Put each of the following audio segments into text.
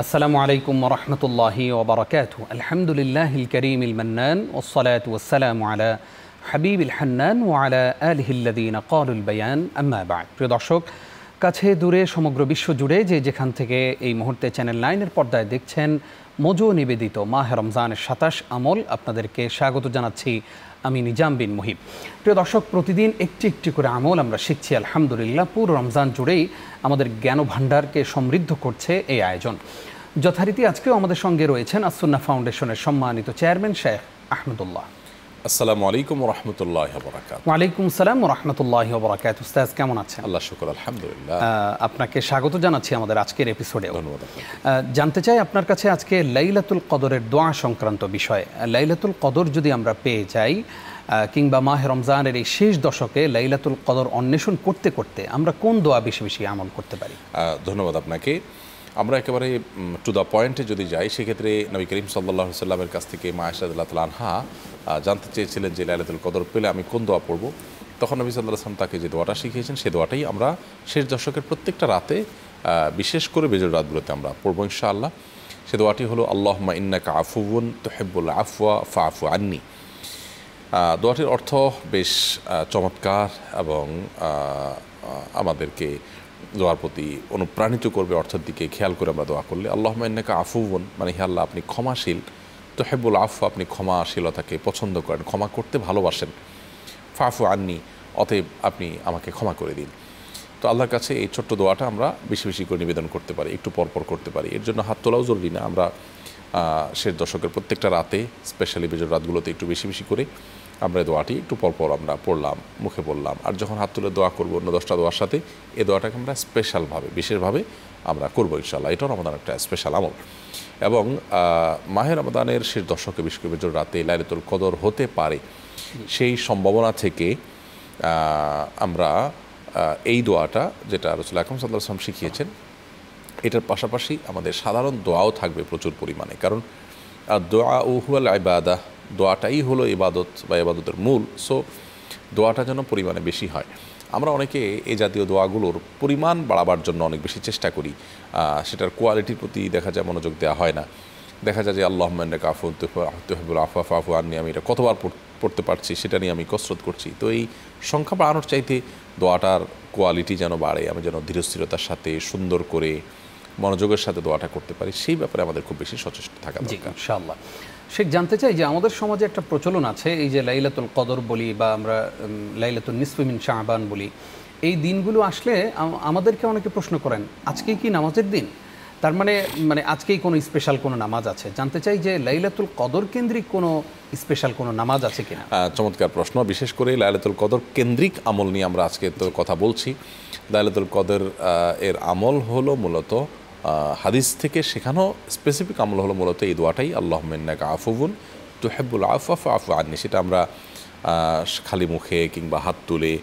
আসসালামু আলাইকুম ওয়া রাহমাতুল্লাহি ওয়া বারাকাতুহু। আলহামদুলিল্লাহিল কারীমিল মান্নান ওয়াস সালাতু ওয়াস সালামু আলা হাবিবিল হান্নান ওয়া আলা আলিহিল্লাযীনা ক্বালুল বায়ান, আম্মা বা'দ। প্রিয় দর্শক, কাছে দূরে সমগ্র বিশ্ব জুড়ে যে যেখান থেকে এই মুহূর্তে চ্যানেল 9-এর পর্দায় দেখছেন মজু নিবেদিত মাহে রমজানের 27 আমল, আপনাদেরকে স্বাগত জানাচ্ছি আমি নিজাম বিন মুহিব। প্রিয় দর্শক, প্রতিদিন একটি একটি করে আমল আমরা শিখছি আলহামদুলিল্লাহ। পুরো রমজান জুড়েই আমাদের জ্ঞান ভাণ্ডারকে সমৃদ্ধ করছে এই আয়োজন। যথারীতি আজকেও আমাদের সঙ্গে রয়েছেন আস-সুন্নাহ ফাউন্ডেশনের সম্মানিত চেয়ারম্যান শেখ আহমদুল্লাহ। আসসালামু আলাইকুম ওয়া রাহমাতুল্লাহি ওয়া বারাকাতুহু। ওয়া আলাইকুম আসসালাম ওয়া রাহমাতুল্লাহি ওয়া বারাকাতুহু। উস্তাদ কেমন আছেন? আল্লাহ শুকর, আলহামদুলিল্লাহ। আপনাকে স্বাগত জানাচ্ছি আমাদের আজকের এপিসোডে। ধন্যবাদ। জানতে চাই আপনার কাছে আজকে লাইলাতুল কদরের দোয়া সংক্রান্ত বিষয়। লাইলাতুল কদর যদি আমরা পেয়ে যাই, কিংবা মাহে রমজানের এই শেষ দশকে লাইলাতুল কদর অন্বেষণ করতে করতে আমরা কোন দোয়া বেশি বেশি আমল করতে পারি? ধন্যবাদ আপনাকে। আমরা একেবারে টু দ্য পয়েন্টে যদি যাই, সেক্ষেত্রে নবী করিম সাল্লাল্লাহু আলাইহি সাল্লামের কাছ থেকে মা আয়েশা রাদিয়াল্লাহু তাআলা আনহা জানতে চেয়েছিলেন যে লাইলাতুল কদর পেলে আমি কোন দোয়া পড়ব। তখন নবী সাল্লাল্লাহু আলাইহি ওয়াসাল্লাম তাকে যে দোয়াটা শিখিয়েছেন, সেই দোয়াটাই আমরা শেষ দশকের প্রত্যেকটা রাতে, বিশেষ করে বেজর রাতগুলোতে আমরা পড়ব ইনশাআল্লাহ। সে দোয়াটি হলো আল্লাহুম্মা ইন্নাকা আফুউন তুহিব্বুল আফওয়া ফাআফু আন্নি। দোয়াটির অর্থ বেশ চমৎকার এবং আমাদেরকে দোয়ার প্রতি অনুপ্রাণিত করবে। অর্থের দিকে খেয়াল করে আমরা দোয়া করলে, আল্লাহুম্মা ইন্নাকা আফুউন মানে হে আল্লাহ আপনি ক্ষমাশীল, তুহিব্বুল আফওয়া আপনি ক্ষমাশীলতাকে পছন্দ করেন, ক্ষমা করতে ভালোবাসেন, ফাআফু আন্নি অতএব আপনি আমাকে ক্ষমা করে দিন। তো আল্লাহর কাছে এই ছোট্ট দোয়াটা আমরা বেশি বেশি করে নিবেদন করতে পারি, একটু পরপর করতে পারি। এর জন্য হাত তোলাও জরুরি না। আমরা শেষ দশকের প্রত্যেকটা রাতে, স্পেশালি বেজর রাতগুলোতে একটু বেশি বেশি করে আমরা এই দোয়াটি একটু পরপর আমরা পড়লাম, মুখে বললাম। আর যখন হাত তুলে দোয়া করবো অন্য 10টা দোয়ার সাথে, এই দোয়াটাকে আমরা স্পেশালভাবে, বিশেষভাবে আমরা করবো ইনশাআল্লাহ। এটাও আমাদের একটা স্পেশাল আমল। এবং মাহে রমজানের শেষ দশকে, বিশেষ করে বেজর রাতে লাইলাতুল কদর হতে পারে, সেই সম্ভাবনা থেকে আমরা এই দোয়াটা, যেটা রাসূল আকরাম সাল্লাল্লাহু আলাইহি ওয়াসাল্লাম শিখিয়েছেন, এটার পাশাপাশি আমাদের সাধারণ দোয়াও থাকবে প্রচুর পরিমাণে। কারণ দোয়া হুয়াল ইবাদাহ, দোয়াটাই হলো ইবাদত বা ইবাদতের মূল। সো দোয়াটা যেন পরিমাণে বেশি হয়। আমরা অনেকে এই জাতীয় দোয়াগুলোর পরিমাণ বাড়াবার জন্য অনেক বেশি চেষ্টা করি, সেটার কোয়ালিটির প্রতি দেখা যায় মনোযোগ দেওয়া হয় না। দেখা যায় যে আল্লাহুম্মা ইন্নাকা আফুউন তুহিব্বুল আফওয়া ফাআফু আন্নি, আমি এটা কতবার পড়তে পারছি সেটা নিয়ে আমি কসরত করছি। তো এই সংখ্যা বাড়ানোর চাইতে দোয়াটার কোয়ালিটি যেন বাড়ে, আমি যেন ধীরস্থিরতার সাথে সুন্দর করে মনোযোগের সাথে দোয়াটা করতে পারি, সেই ব্যাপারে আমাদের খুব বেশি সচেষ্ট থাকা দরকার। ইনশাআল্লাহ। শেখ, জানতে চাই যে আমাদের সমাজে একটা প্রচলন আছে, এই যে লাইলাতুল কদর বলি বা আমরা লাইলাতুল নিসফি মিন শাবান বলি, এই দিনগুলো আসলে আমাদেরকে অনেকে প্রশ্ন করেন, আজকেই কি নামাজের দিন? তার মানে আজকেই কোনো স্পেশাল কোনো নামাজ আছে? জানতে চাই যে লাইলাতুল কদর কেন্দ্রিক কোনো স্পেশাল কোনো নামাজ আছে কিনা। চমৎকার প্রশ্ন। বিশেষ করে লাইলাতুল কদর কেন্দ্রিক আমল নিয়ে আমরা আজকে তো কথা বলছি। লাইলাতুল কদর এর আমল হলো মূলত হাদিস থেকে শেখানো স্পেসিফিক আমল হলো মূলত এই দোয়াটাই, আল্লাহুম্মা ইন্নাকা আফুউন তুহিব্বুল আফওয়া ফাআফু আন্নি। সেটা আমরা খালি মুখে কিংবা হাত তুলে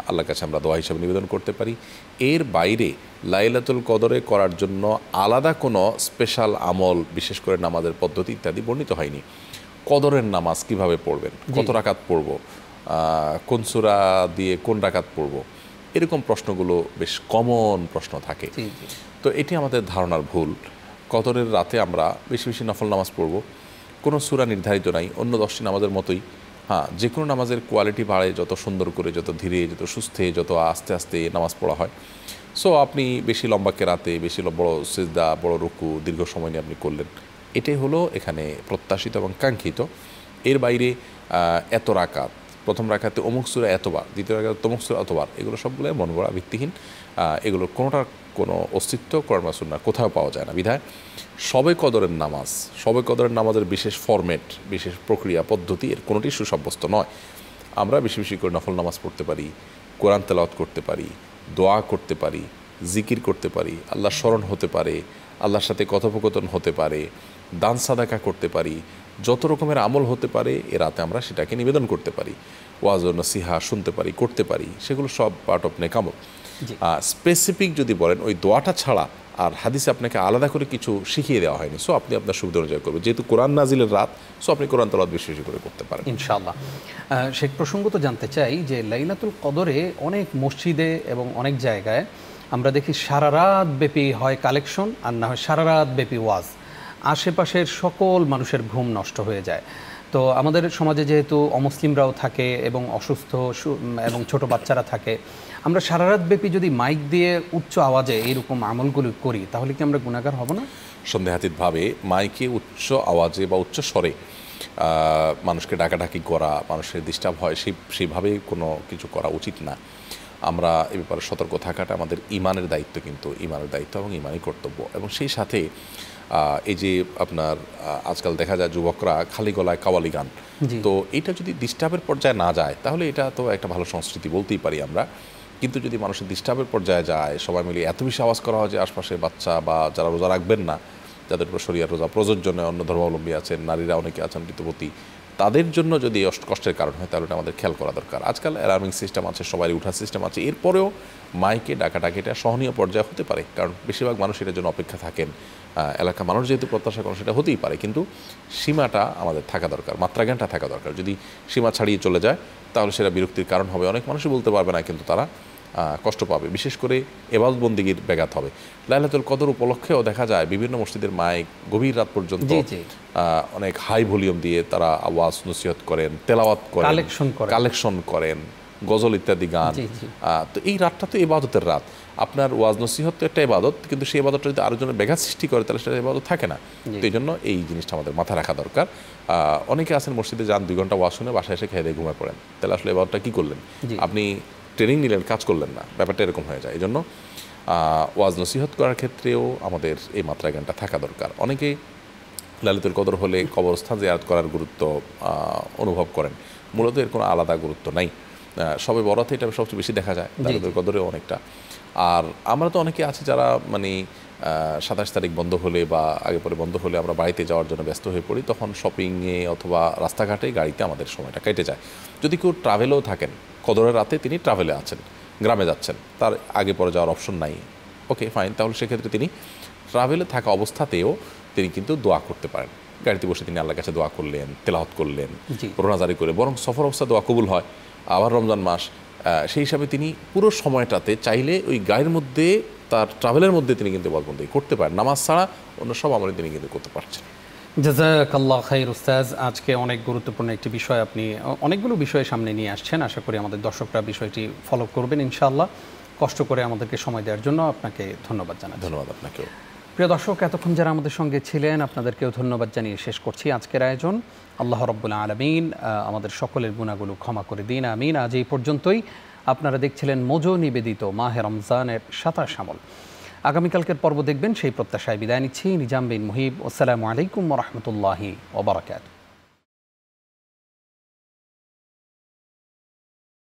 আল্লাহর কাছে আমরা দোয়া হিসাবে নিবেদন করতে পারি। এর বাইরে লাইলাতুল কদরে করার জন্য আলাদা কোনো স্পেশাল আমল, বিশেষ করে নামাজের পদ্ধতি ইত্যাদি বর্ণিত হয়নি। কদরের নামাজ কিভাবে পড়বেন, কত রাকাত পড়ব, কোন সূরা দিয়ে কোন রাকাত পড়ব, এরকম প্রশ্নগুলো বেশ কমন প্রশ্ন থাকে। তো এটি আমাদের ধারণার ভুল। কদরের রাতে আমরা বেশি বেশি নফল নামাজ পড়ব, কোনো সূরা নির্ধারিত নাই, অন্য 10টি নামাজের মতোই। যে কোনো নামাজের কোয়ালিটি বাড়ে যত সুন্দর করে, যত ধীরে, যত সুস্থে, যত আস্তে আস্তে নামাজ পড়া হয়। সো আপনি বেশি লম্বা কেরাতে, বেশি বড় সিজদা, বড় রুকু, দীর্ঘ সময় নিয়ে আপনি করলেন, এটাই হলো এখানে প্রত্যাশিত এবং কাঙ্ক্ষিত। এর বাইরে এত রাকাত, প্রথম রাকাতে অমুক সূরা এতবার, দ্বিতীয় রাকাতে তমুক সূরা এতবার, এগুলো সবগুলো মন গড়া, ভিত্তিহীন। এগুলোর কোনোটার কোনো অস্তিত্ব কোরআন বা সুন্নাহ কোথাও পাওয়া যায় না। বিধায় শবে কদরের নামাজের বিশেষ ফরম্যাট, বিশেষ প্রক্রিয়া পদ্ধতি, এর কোনোটি সুসাব্যস্ত নয়। আমরা বেশি বেশি করে নফল নামাজ পড়তে পারি, কোরআন তেলাওয়াত করতে পারি, দোয়া করতে পারি, জিকির করতে পারি, আল্লাহর স্মরণ হতে পারে, আল্লাহর সাথে কথোপকথন হতে পারে, দান সাদাকা করতে পারি, যত রকমের আমল হতে পারে এ রাতে আমরা সেটাকে নিবেদন করতে পারি, ওয়াজ ও নসিহা শুনতে পারি, করতে পারি, সেগুলো সব পার্ট অফ নেক আমল। স্পেসিফিক যদি বলেন, ওই দোয়াটা ছাড়া আর হাদিসে আপনাকে আলাদা করে কিছু শিখিয়ে দেওয়া হয়নি। সো আপনি আপনার সুবিধা অনুযায়ী করবেন, যেহেতু কোরআন নাজিলের রাত, সো আপনি কোরআন তেলাওয়াত বেশি বেশি করে করতে পারেন ইনশাআল্লাহ। শেখ, প্রসঙ্গত জানতে চাই যে লাইলাতুল কদরে অনেক মসজিদে এবং অনেক জায়গায় আমরা দেখি সারা রাত ব্যাপী হয় কালেকশন আর না হয় সারা রাত ব্যাপী ওয়াজ, আশেপাশের সকল মানুষের ঘুম নষ্ট হয়ে যায়। তো আমাদের সমাজে যেহেতু অমুসলিমরাও থাকে এবং অসুস্থ এবং ছোট বাচ্চারা থাকে, আমরা সারা রাত ব্যাপী যদি মাইক দিয়ে উচ্চ আওয়াজে এইরকম আমলগুলো করি তাহলে কি আমরা গুনাহগার হব না? সন্দেহাতীতভাবে মাইকে উচ্চ আওয়াজে বা উচ্চ স্বরে মানুষকে ডাকাডাকি করা, মানুষের ডিস্টার্ব হয়, সেইভাবে কোনো কিছু করা উচিত না। আমরা এ ব্যাপারে সতর্ক থাকাটা আমাদের ইমানের দায়িত্ব, কিন্তু ইমানের দায়িত্ব এবং ইমানই কর্তব্য। এবং সেই সাথে এই যে আপনার আজকাল দেখা যায় যুবকরা খালি গলায় কাওয়ালি গান, তো এটা যদি ডিস্টার্বের পর্যায়ে না যায় তাহলে এটা তো একটা ভালো সংস্কৃতি বলতেই পারি আমরা। কিন্তু যদি মানুষের ডিস্টার্বের পর্যায়ে যায়, সবাই মিলে এত বেশি আওয়াজ করা হয় যে আশপাশে বাচ্চা বা যারা রোজা রাখবেন না, যাদের উপর শরিয়ার রোজা প্রযোজ্য নয়, অন্য ধর্মাবলম্বী আছেন, নারীরা অনেকে আছেন ঋতুবতী, তাদের জন্য যদি কষ্টের কারণ হয় তাহলে আমাদের খেয়াল করা দরকার। আজকাল অ্যালার্মিং সিস্টেম আছে, সবাই উঠার সিস্টেম আছে, এরপরেও মাইকে ডাকাডাকিটা সহনীয় পর্যায়ে হতে পারে, কারণ বেশিরভাগ মানুষ এটার জন্য অপেক্ষা থাকেন। এলাকা মানুষ যেহেতু প্রত্যাশা করেন সেটা হতেই পারে, কিন্তু সীমাটা আমাদের থাকা দরকার, মাত্রাজ্ঞানটা থাকা দরকার। যদি সীমা ছাড়িয়ে চলে যায় তাহলে সেটা বিরক্তির কারণ হবে, অনেক মানুষই বলতে পারবে না, কিন্তু তারা কষ্ট পাবে, বিশেষ করে ইবাদত বন্দেগীর ব্যাঘাত হবে। লাইলাতুল কদর উপলক্ষেও দেখা যায় বিভিন্ন মসজিদের মাইক গভীর রাত পর্যন্ত অনেক হাই ভলিউম দিয়ে তারা আওয়াজ নসিহত করেন, তেলাওয়াত করেন, কালেকশন করেন, গজল ইত্যাদি গান। তো এই রাতটা তো ইবাদতের রাত, আপনার ওয়াজ নসিহত তো একটা ইবাদত, কিন্তু সেই ইবাদতটা যদি আরেকজনের ব্যাঘাত সৃষ্টি করে তাহলে সেটা ইবাদত থাকে না। তো এই জন্য এই জিনিসটা আমাদের মাথায় রাখা দরকার। অনেকে আছেন মসজিদে যান 2 ঘন্টা ওয়াজ শুনে বাসায় এসে খেয়ে দিয়ে ঘুমায় পড়েন, তাহলে আসলে ইবাদতটা কী করলেন? আপনি ট্রেনিং নিলেন, কাজ করলেন না, ব্যাপারটা এরকম হয়ে যায়। এই জন্য ওয়াজ নসিহত করার ক্ষেত্রেও আমাদের এই মাত্রাজ্ঞানটা থাকা দরকার। অনেকে লাইলাতুল কদর হলে কবরস্থান জিয়ারত করার গুরুত্ব অনুভব করেন, মূলত এর কোনো আলাদা গুরুত্ব নাই। সবে বরাতে এটা সবচেয়ে বেশি দেখা যায়, লাইলাতুল কদরেও অনেকটা। আর আমরা তো অনেকে আছি যারা মানে 27 তারিখ বন্ধ হলে বা আগে পরে বন্ধ হলে আমরা বাড়িতে যাওয়ার জন্য ব্যস্ত হয়ে পড়ি, তখন শপিংয়ে অথবা রাস্তাঘাটে গাড়িতে আমাদের সময়টা কেটে যায়। যদি কেউ ট্রাভেলেও থাকেন, কদরের রাতে তিনি ট্রাভেলে আছেন, গ্রামে যাচ্ছেন, তার আগে পরে যাওয়ার অপশন নাই, ওকে ফাইন, তাহলে সেক্ষেত্রে তিনি ট্রাভেলে থাকা অবস্থাতেও তিনি কিন্তু দোয়া করতে পারেন। গাড়িতে বসে তিনি আল্লাহর কাছে দোয়া করলেন, তেলাওয়াত করলেন, রোনাজারি করে, বরং সফর অবস্থা দোয়া কবুল হয়। আবার রমজান মাস, সেই হিসাবে তিনি পুরো সময়টাতে চাইলে ওই গাড়ির মধ্যে তার ট্রাভেলের মধ্যে তিনি কিন্তু ইবাদতবন্দেগী করতে পারেন, নামাজ ছাড়া অন্য সব আমলে তিনি কিন্তু করতে পারছেন। জাযাকাল্লাহ খাইর উস্তাজ, আজকে অনেক গুরুত্বপূর্ণ একটি বিষয় আপনি অনেকগুলো বিষয় সামনে নিয়ে আসছেন। আশা করি আমাদের দর্শকরা বিষয়টি ফলো করবেন ইনশাআল্লাহ। কষ্ট করে আমাদেরকে সময় দেওয়ার জন্য আপনাকে ধন্যবাদ জানাই। ধন্যবাদ আপনাকেও। প্রিয় দর্শক, এতক্ষণ যারা আমাদের সঙ্গে ছিলেন আপনাদেরকেও ধন্যবাদ জানিয়ে শেষ করছি আজকের আয়োজন। আল্লাহ রাব্বুল আলামিন আমাদের সকলের গুনাহগুলো ক্ষমা করে দিন, আমিন। আজ এই পর্যন্তই। আপনারা দেখছিলেন মোজো নিবেদিত মাহে রমজানের 27 আমল। আগামীকালকের পর্ব দেখবেন সেই প্রত্যাশায় বিদায় নিচ্ছি। নিজাম বিন মুহিব। আসসালামু আলাইকুম ওয়া রাহমাতুল্লাহি ওয়া বারাকাতুহু।